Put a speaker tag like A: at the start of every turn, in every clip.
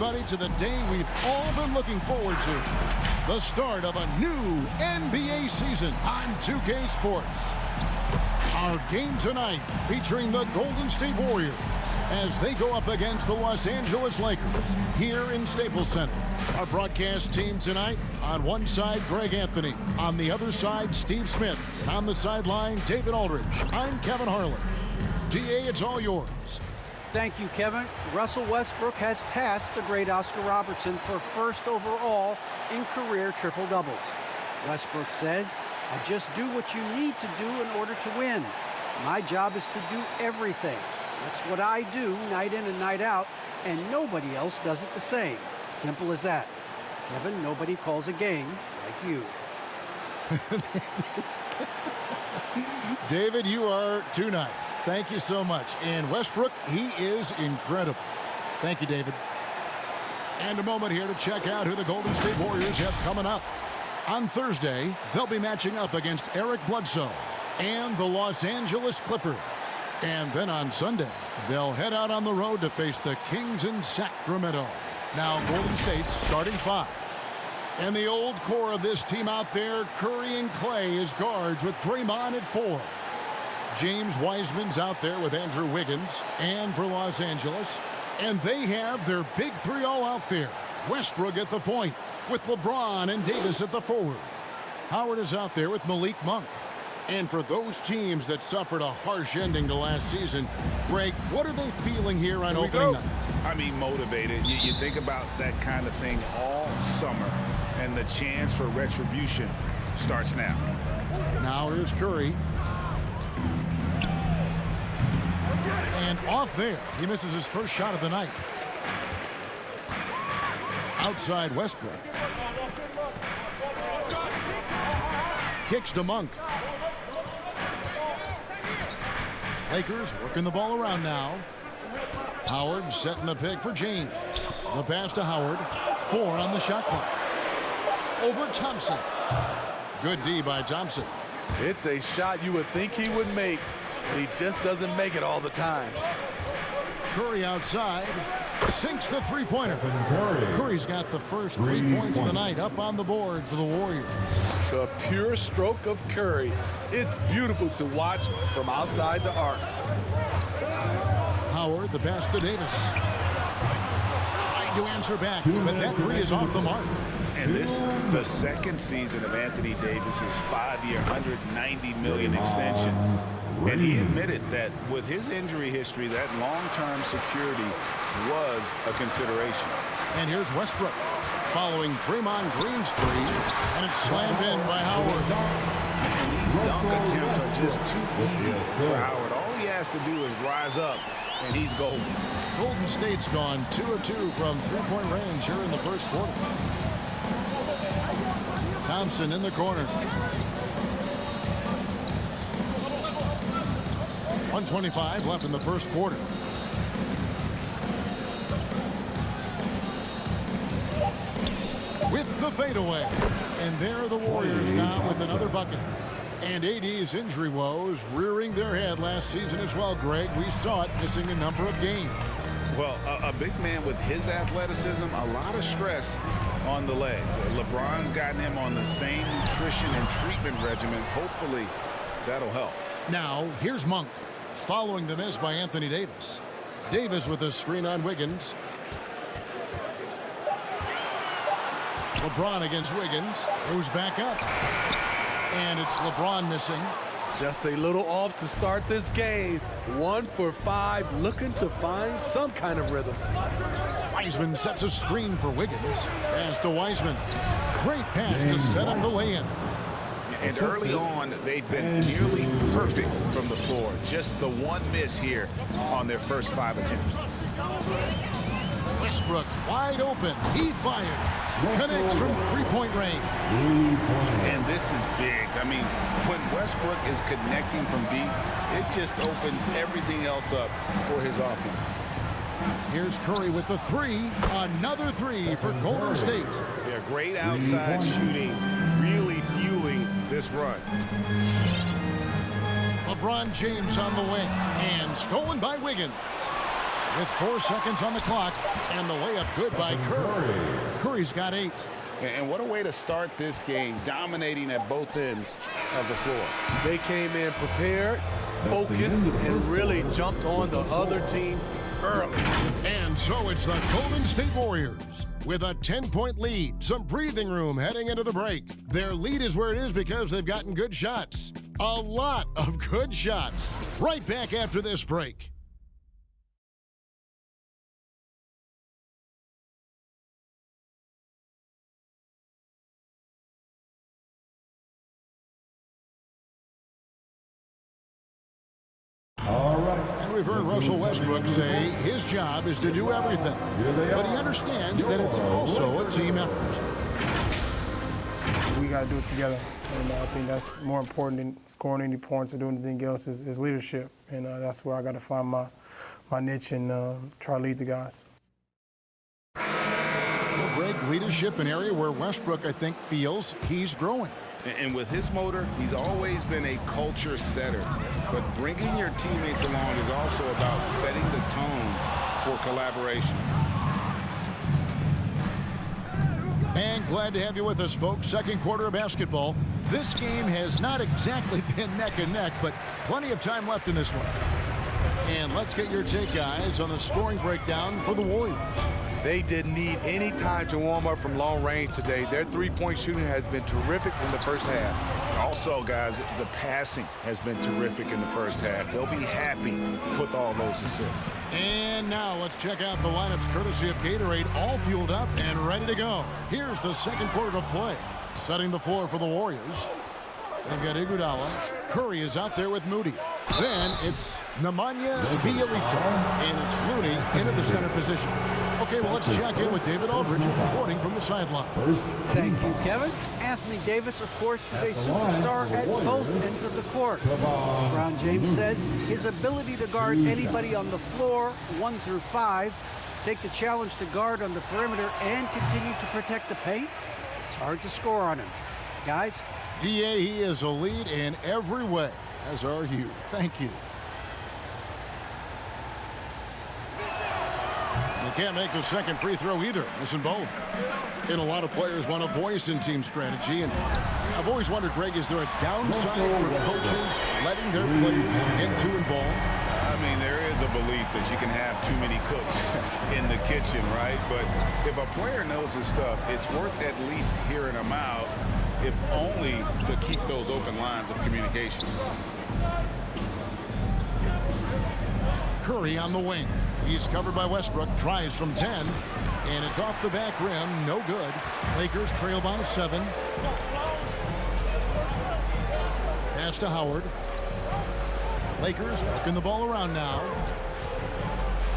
A: everybody, to the day we've all been looking forward to. The start of a new NBA season on 2K Sports. Our game tonight featuring the Golden State Warriors as they go up against the Los Angeles Lakers here in Staples Center. Our broadcast team tonight, on one side, Greg Anthony. On the other side, Steve Smith. On the sideline, David Aldridge. I'm Kevin Harlan. DA, it's all yours.
B: Thank you, Kevin. Russell Westbrook has passed the great Oscar Robertson for first overall in career triple-doubles. Westbrook says, "I just do what you need to do in order to win. My job is to do everything. That's what I do night in and night out, and nobody else does it the same. Simple as that." Kevin, nobody calls a game like you.
A: David, you are too nice. Thank you so much. And Westbrook, he is incredible. Thank you, David. And a moment here to check out who the Golden State Warriors have coming up. On Thursday, they'll be matching up against Eric Bledsoe and the Los Angeles Clippers. And then on Sunday, they'll head out on the road to face the Kings in Sacramento. Now, Golden State's starting five. And the old core of this team out there, Curry and Clay as guards with Draymond at 4. James Wiseman's out there with Andrew Wiggins and for Los Angeles. And they have their big three all out there. Westbrook at the point with LeBron and Davis at the forward. Howard is out there with Malik Monk. And for those teams that suffered a harsh ending to last season, Greg, what are they feeling here on opening night?
C: I mean, motivated. You think about that kind of thing all summer, and the chance for retribution starts now.
A: Now here's Curry. And off there, he misses his first shot of the night. Outside Westbrook. Kicks to Monk. Lakers working the ball around now. Howard setting the pick for James. The pass to Howard. 4 on the shot clock. Over Thompson. Good D by Thompson.
D: It's a shot you would think he would make, but he just doesn't make it all the time.
A: Curry outside. Sinks the three-pointer. Curry's got the first 3 points of the night up on the board for the Warriors.
D: The pure stroke of Curry. It's beautiful to watch from outside the arc.
A: Howard, the pass to Davis. Tried to answer back, but that three is off the mark.
C: And this, the second season of Anthony Davis's 5-year, $190 million extension. And he admitted that with his injury history, that long-term security was a consideration.
A: And here's Westbrook following Draymond Green's three, and it's slammed in by Howard.
C: And these dunk attempts are just too easy for Howard. All he has to do is rise up, and he's golden.
A: Golden State's gone 2 of 2 from three-point range here in the first quarter. Thompson in the corner. 1:25 left in the first quarter. With the fadeaway. And there are the Warriors now with another bucket. And AD's injury woes rearing their head last season as well, Greg. We saw it missing a number of games.
C: Well, a big man with his athleticism, a lot of stress on the legs. LeBron's gotten him on the same nutrition and treatment regimen. Hopefully, that'll help.
A: Now, here's Monk. Following the miss by Anthony Davis. Davis with a screen on Wiggins. LeBron against Wiggins. Goes back up. And it's LeBron missing.
D: Just a little off to start this game. 1 for 5, looking to find some kind of rhythm.
A: Wiseman sets a screen for Wiggins. Pass to Wiseman. Great pass to set up the lay-in.
C: And early on, they've been nearly perfect from the floor. Just the one miss here on their first 5 attempts.
A: Westbrook wide open. He fires. Connects from three-point range.
C: And this is big. I mean, when Westbrook is connecting from deep, it just opens everything else up for his offense.
A: Here's Curry with the three. Another three for Golden State.
C: Yeah, great outside shooting, really fueling this run.
A: LeBron James on the wing. And stolen by Wiggins. with 4 seconds on the clock, and the layup good by Curry. Curry's got 8.
C: And what a way to start this game, dominating at both ends of the floor.
D: They came in prepared, focused, and really jumped on the other team early.
A: And so it's the Golden State Warriors with a 10-point lead, some breathing room heading into the break. Their lead is where it is because they've gotten good shots. A lot of good shots. Right back after this break. And we've heard Russell Westbrook say his job is to do everything. But he understands that it's also a team effort.
E: We got to do it together. And I think that's more important than scoring any points or doing anything else is leadership. And that's where I got to find my niche and try to lead the guys.
A: Greg, leadership, an area where Westbrook, I think, feels he's growing.
C: And with his motor, he's always been a culture setter. But bringing your teammates along is also about setting the tone for collaboration.
A: And glad to have you with us, folks. Second quarter of basketball. This game has not exactly been neck and neck, but plenty of time left in this one. And let's get your take, guys, on the scoring breakdown for the Warriors.
D: They didn't need any time to warm up from long range today. Their three-point shooting has been terrific in the first half.
C: Also, guys, the passing has been terrific in the first half. They'll be happy with all those assists.
A: And now let's check out the lineups courtesy of Gatorade, all fueled up and ready to go. Here's the second quarter of play. Setting the floor for the Warriors. They've got Iguodala. Curry is out there with Moody. Then it's Nemanja Bjelica, and it's Looney into the center position. Okay, well, let's check in with David Aldridge reporting from the sideline.
B: Thank you, Kevin. Anthony Davis, of course, is a superstar at both ends of the court. LeBron James says his ability to guard anybody on the floor, 1 through 5, take the challenge to guard on the perimeter and continue to protect the paint, it's hard to score on him. Guys?
A: DA, he is a lead in every way, as are you. Thank you. You can't make the second free throw either, missing both. And a lot of players want a voice in team strategy, and I've always wondered, Greg, is there a downside for coaches letting their players get too involved?
C: I mean, there is a belief that you can have too many cooks in the kitchen, right? But if a player knows his stuff, it's worth at least hearing them out, if only to keep those open lines of communication.
A: Curry on the wing. He's covered by Westbrook, tries from 10, and it's off the back rim, no good. Lakers trail by 7. Pass to Howard. Lakers working the ball around now.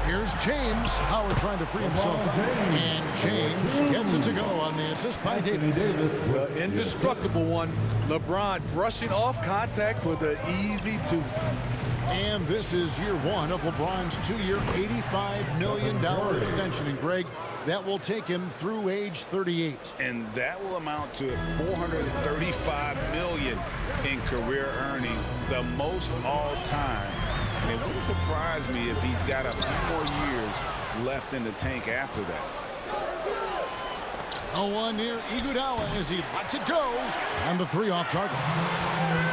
A: Here's James. Howard trying to free himself. And James gets it to go on the assist by Davis.
D: Well, indestructible one. LeBron brushing off contact for the easy deuce.
A: And this is year 1 of LeBron's 2-year, $85 million extension. And Greg, that will take him through age 38.
C: And that will amount to $435 million in career earnings, the most all time. And it wouldn't surprise me if he's got a few more years left in the tank after that.
A: A one near Iguodala as he lets it go. And the 3 off target.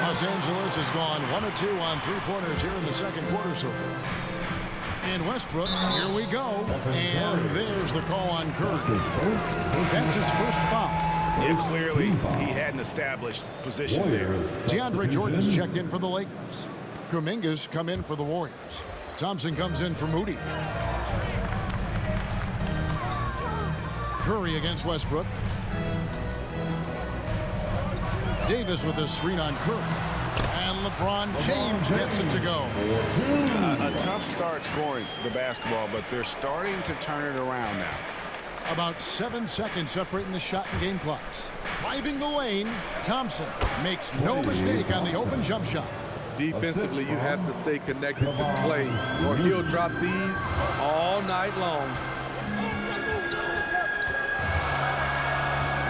A: Los Angeles has gone 1 of 2 on 3-pointers here in the second quarter so far. And Westbrook, here we go. And there's the call on Curry. That's his first foul.
C: Yeah, clearly he had an established position there.
A: DeAndre Jordan's checked in for the Lakers. Kuminga's come in for the Warriors. Thompson comes in for Moody. Curry against Westbrook. Davis with a screen on Curry. And LeBron James gets it to go.
C: A tough start scoring the basketball, but they're starting to turn it around now.
A: About 7 seconds separating the shot and game clocks. Driving the lane, Thompson makes no mistake on the open jump shot.
D: Defensively, you have to stay connected to Clay, or he'll drop these all night long.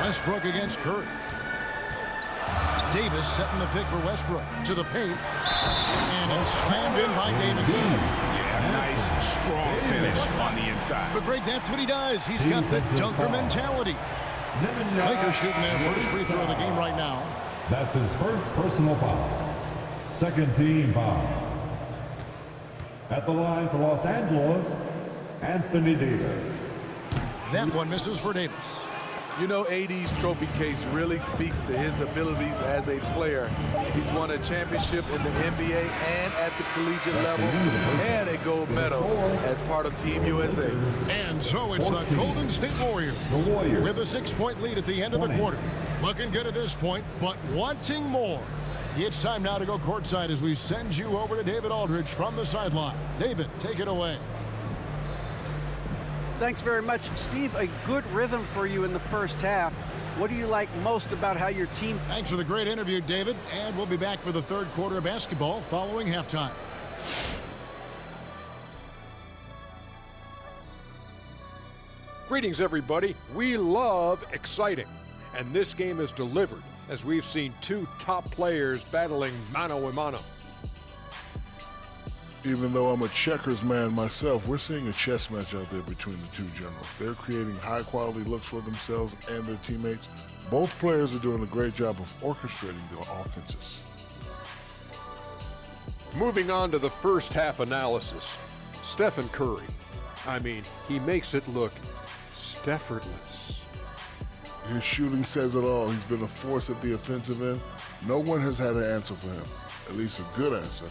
A: Westbrook against Curry. Davis setting the pick for Westbrook to the paint. And it's slammed in by Davis.
C: Yeah, A nice, strong finish on the inside.
A: But Greg, that's what he does. He's got the dunker mentality. Lakers shooting their first free throw of the game right now.
F: That's his first personal foul. Second team foul. At the line for Los Angeles, Anthony Davis.
A: That one misses for Davis.
D: You know, AD's trophy case really speaks to his abilities as a player. He's won a championship in the NBA and at the collegiate level, and a gold medal as part of Team USA.
A: And so it's the Golden State Warriors with a 6-point lead at the end of the quarter. Looking good at this point, but wanting more. It's time now to go courtside as we send you over to David Aldridge from the sideline. David, take it away.
B: Thanks very much, Steve. A good rhythm for you in the first half. What do you like most about how your team...
A: Thanks for the great interview, David. And we'll be back for the third quarter of basketball following halftime.
G: Greetings, everybody. We love exciting. And this game is delivered as we've seen two top players battling mano a mano.
H: Even though I'm a checkers man myself, we're seeing a chess match out there between the two generals. They're creating high-quality looks for themselves and their teammates. Both players are doing a great job of orchestrating their offenses.
G: Moving on to the first half analysis. Stephen Curry. I mean, he makes it look Steffordless.
H: His shooting says it all. He's been a force at the offensive end. No one has had an answer for him, at least a good answer.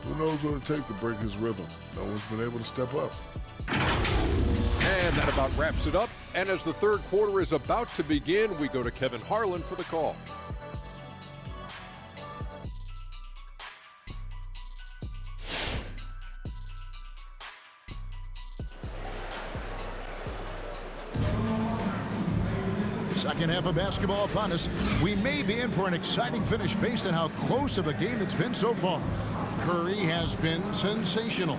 H: Who knows what it takes to break his rhythm? No one's been able to step up.
G: And that about wraps it up. And as the third quarter is about to begin, we go to Kevin Harlan for the call.
A: Second half of basketball upon us. We may be in for an exciting finish based on how close of a game it's been so far. Curry has been sensational.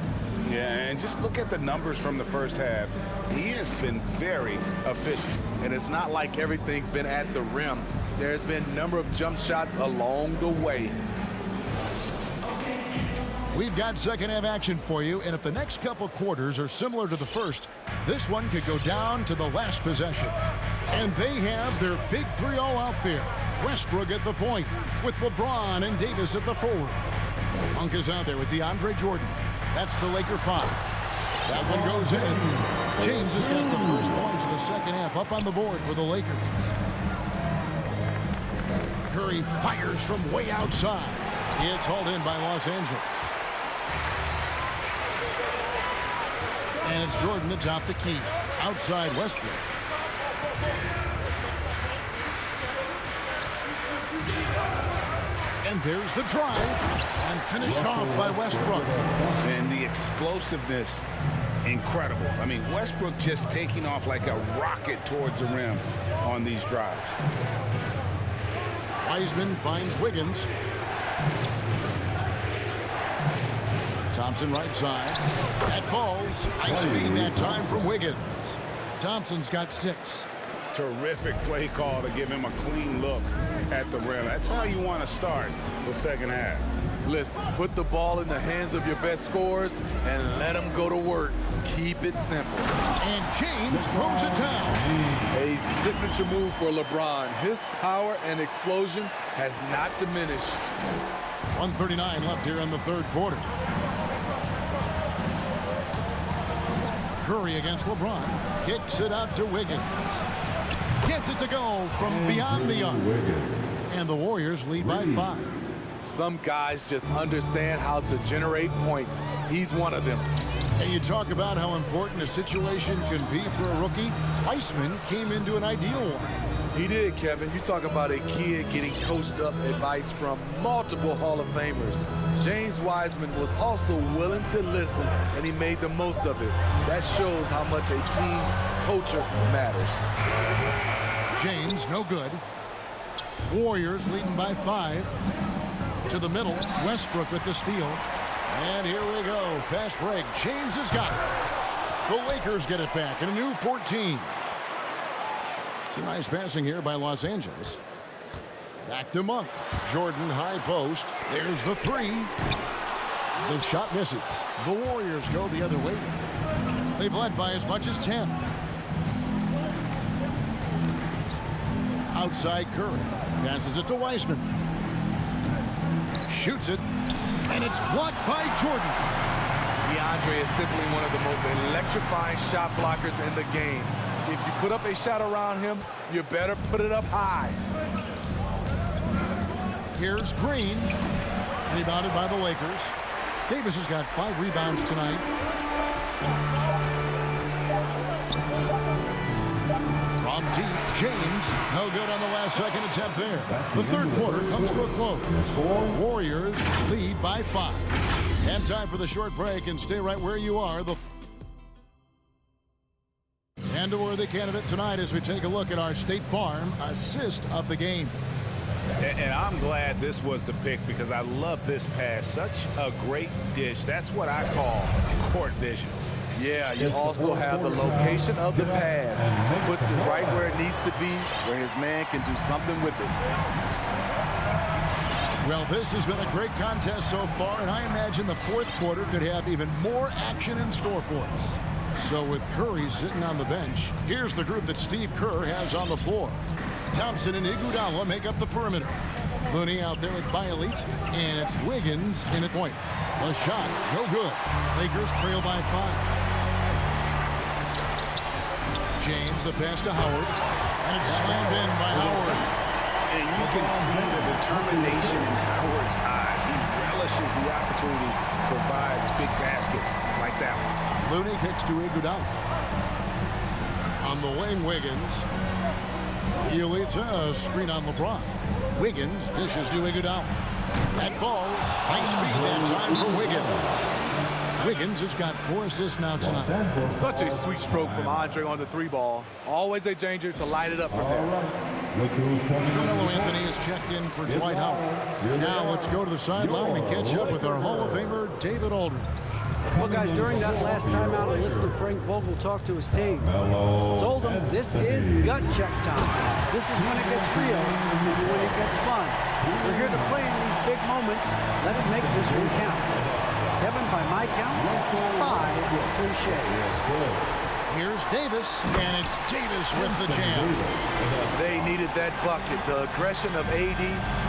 C: Yeah, and just look at the numbers from the first half. He has been very efficient.
D: And it's not like everything's been at the rim. There's been a number of jump shots along the way.
A: We've got second half action for you, and if the next couple quarters are similar to the first, this one could go down to the last possession. And they have their big three all out there. Westbrook at the point, with LeBron and Davis at the forward. Monk is out there with DeAndre Jordan. That's the Laker 5. That one goes in. James has got the first points of the second half up on the board for the Lakers. Curry fires from way outside. It's hauled in by Los Angeles. And it's Jordan to top the key. Outside Westbrook. And there's the drive. And finished off by Westbrook.
C: And the explosiveness, incredible. I mean, Westbrook just taking off like a rocket towards the rim on these drives.
A: Wiseman finds Wiggins. Thompson right side. That falls. Nice feed that time from Wiggins. Thompson's got 6.
C: Terrific play call to give him a clean look at the rim. That's how you want to start the second half.
D: Listen, put the ball in the hands of your best scorers and let them go to work. Keep it simple.
A: And James throws it down.
D: A signature move for LeBron. His power and explosion has not diminished.
A: 1:39 left here in the third quarter. Curry against LeBron. Kicks it out to Wiggins. Gets it to go from beyond the arc. And the Warriors lead by 5.
D: Some guys just understand how to generate points. He's one of them.
A: And you talk about how important a situation can be for a rookie. Wiseman came into an ideal one.
D: He did, Kevin. You talk about a kid getting coached up advice from multiple Hall of Famers. James Wiseman was also willing to listen, and he made the most of it. That shows how much a team's culture matters.
A: James, no good. Warriors leading by 5. To the middle, Westbrook with the steal. And here we go. Fast break. James has got it. The Lakers get it back in a new 14. Some nice passing here by Los Angeles. Back to Monk. Jordan high post. There's the 3. The shot misses. The Warriors go the other way with it. They've led by as much as 10. Outside Curry. Passes it to Wiseman. Shoots it. And it's blocked by Jordan.
D: DeAndre is simply one of the most electrifying shot blockers in the game. If you put up a shot around him, you better put it up high.
A: Here's Green. Rebounded by the Lakers. Davis has got 5 rebounds tonight. From deep, James. No good on the last second attempt there. The third quarter comes to a close. Warriors lead by 5. And time for the short break, and stay right where you are. And a worthy candidate tonight as we take a look at our State Farm assist of the game.
C: And I'm glad this was the pick because I love this pass. Such a great dish. That's what I call court vision.
D: Yeah, you also have the location of the pass. Puts it right where it needs to be, where his man can do something with it.
A: Well, this has been a great contest so far, and I imagine the fourth quarter could have even more action in store for us. So with Curry sitting on the bench, here's the group that Steve Kerr has on the floor. Thompson and Iguodala make up the perimeter. Looney out there with Bielitz, and it's Wiggins in at point. A shot, no good. Lakers trail by 5. James, the pass to Howard, and it's slammed in by Howard.
C: And you can see the determination in Howard's eyes. He relishes the opportunity to provide big baskets like that one.
A: Looney kicks to Iguodala. On the wing, Wiggins. Bielitz, screen on LeBron. Wiggins dishes to Iguodala. That falls. Nice feed that time for Wiggins. Wiggins has got 4 assists now tonight.
D: Such a sweet stroke from Andre on the 3-ball. Always a danger to light it up from there.
A: Carmelo Anthony is checked in for Dwight Howard. Now let's go to the sideline and catch up with our Hall of Famer, David Aldridge.
B: Well, guys, during that last timeout, I listened to Frank Vogel talk to his team. Told them this is gut check time. This is when it gets real, when it gets fun. We're here to play in these big moments. Let's make this one count. Kevin, by my count, that's 5 cliches.
A: Here's Davis, and it's Davis with the jam.
D: They needed that bucket. The aggression of AD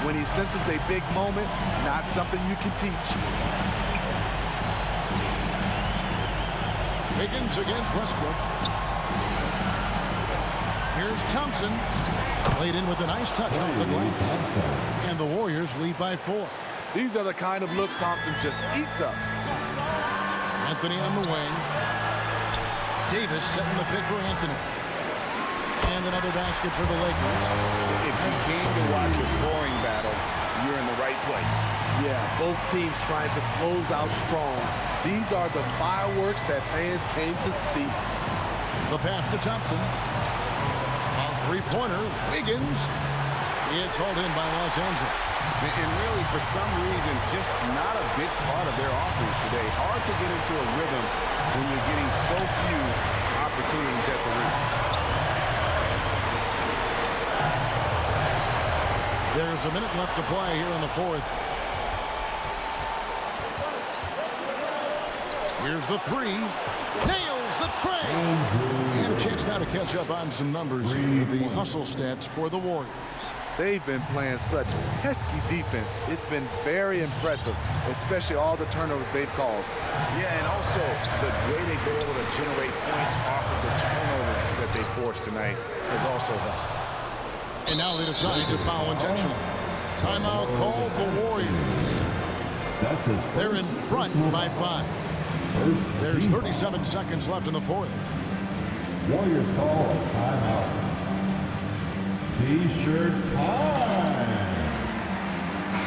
D: when he senses a big moment, not something you can teach.
A: Wiggins against Westbrook. Here's Thompson. Played in with a nice touch off the glass. And the Warriors lead by 4.
D: These are the kind of looks Thompson just eats up.
A: Anthony on the wing. Davis setting the pick for Anthony. And another basket for the Lakers.
C: If you came to watch a scoring battle, you're in the right place.
D: Yeah, both teams trying to close out strong. These are the fireworks that fans came to see.
A: The pass to Thompson. A three-pointer. Wiggins. It's hauled in by Los Angeles.
C: And really, for some reason, just not a big part of their offense today. Hard to get into a rhythm when you're getting so few opportunities at the rim.
A: There's a minute left to play here in the fourth. Here's the 3. Nails the tray. And a chance now to catch up on some numbers here. The hustle stats for the Warriors.
D: They've been playing such pesky defense. It's been very impressive, especially all the turnovers they've caused.
C: Yeah, and also the way they've been able to generate points off of the turnovers that they forced tonight has also helped.
A: And now they decide to foul intentionally. Timeout called the Warriors. They're in front by 5. There's 37 seconds left in the fourth.
F: Warriors call timeout. T-shirt time.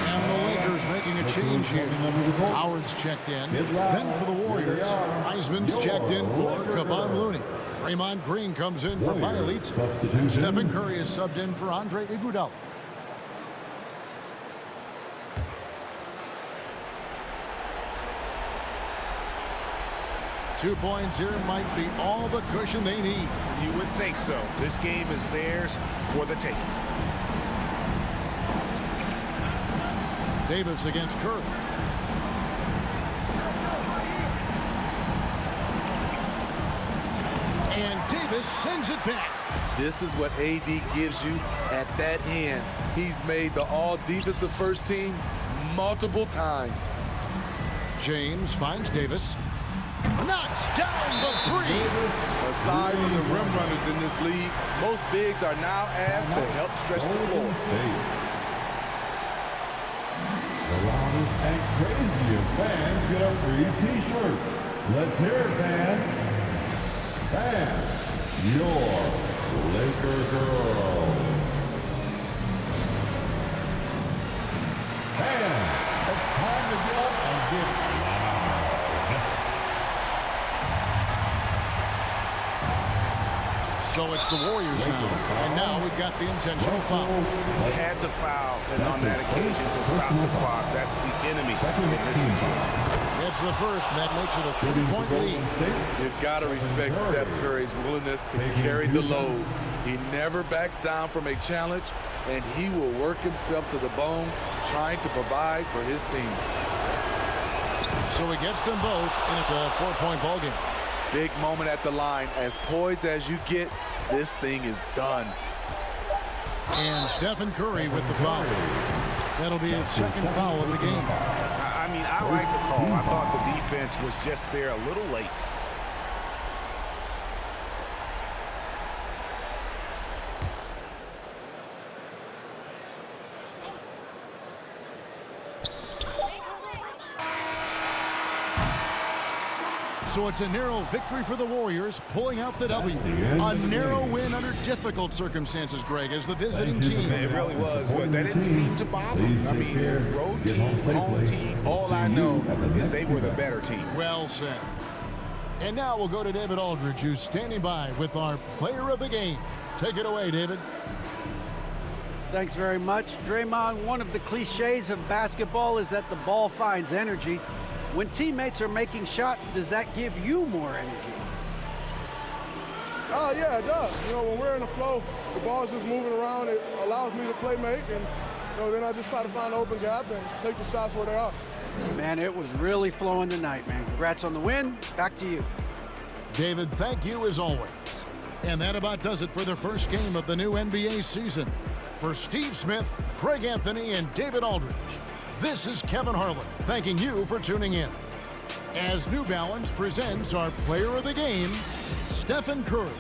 A: And the Lakers making a change here. Howard's checked in. Then for the Warriors, Wiseman's checked in for Kevon Looney. Draymond Green comes in for Bielitz. And Stephen Curry is subbed in for Andre Iguodala. Two points here might be all the cushion they need.
C: You would think so. This game is theirs for the taking.
A: Davis against Curry. Davis sends it back.
D: This is what AD gives you at that end. He's made the all-defensive first team multiple times.
A: James finds Davis. Knocks down the three.
D: Aside from the rim runners in this league, most bigs are now asked to help stretch the floor.
F: The loudest and craziest fans get a free T-shirt. Let's hear it, fans. Fans, your Laker girls. Fans, it's time to get up and get loud.
A: So it's the Warriors now. And now we've got the intentional foul.
C: They had to foul, and on that occasion to stop the clock. That's the enemy in this situation.
A: It's the first, and that makes it a 3-point lead.
D: You've got to respect Steph Curry's willingness to carry the load. He never backs down from a challenge, and he will work himself to the bone trying to provide for his team.
A: So he gets them both, and it's a 4-point ball game.
D: Big moment at the line. As poised as you get, this thing is done.
A: And Stephen Curry with the foul. That'll be his second foul of the game.
C: I mean, I like the call. I thought the defense was just there a little late.
A: So it's a narrow victory for the Warriors, pulling out the W. A narrow win under difficult circumstances, Greg, as the visiting team.
C: It really was, but that didn't seem to bother them. I mean, road team, home team, all I know is they were the better team.
A: Well said. And now we'll go to David Aldridge, who's standing by with our player of the game. Take it away, David.
B: Thanks very much. Draymond, one of the cliches of basketball is that the ball finds energy. When teammates are making shots, does that give you more energy?
I: Yeah, it does. You know, when we're in the flow, the ball's just moving around. It allows me to play make, and then I just try to find an open gap and take the shots where they are.
B: Man, it was really flowing tonight, man. Congrats on the win. Back to you.
A: David, thank you as always. And that about does it for the first game of the new NBA season. For Steve Smith, Craig Anthony, and David Aldridge, this is Kevin Harlan thanking you for tuning in. As New Balance presents our player of the game, Stephen Curry.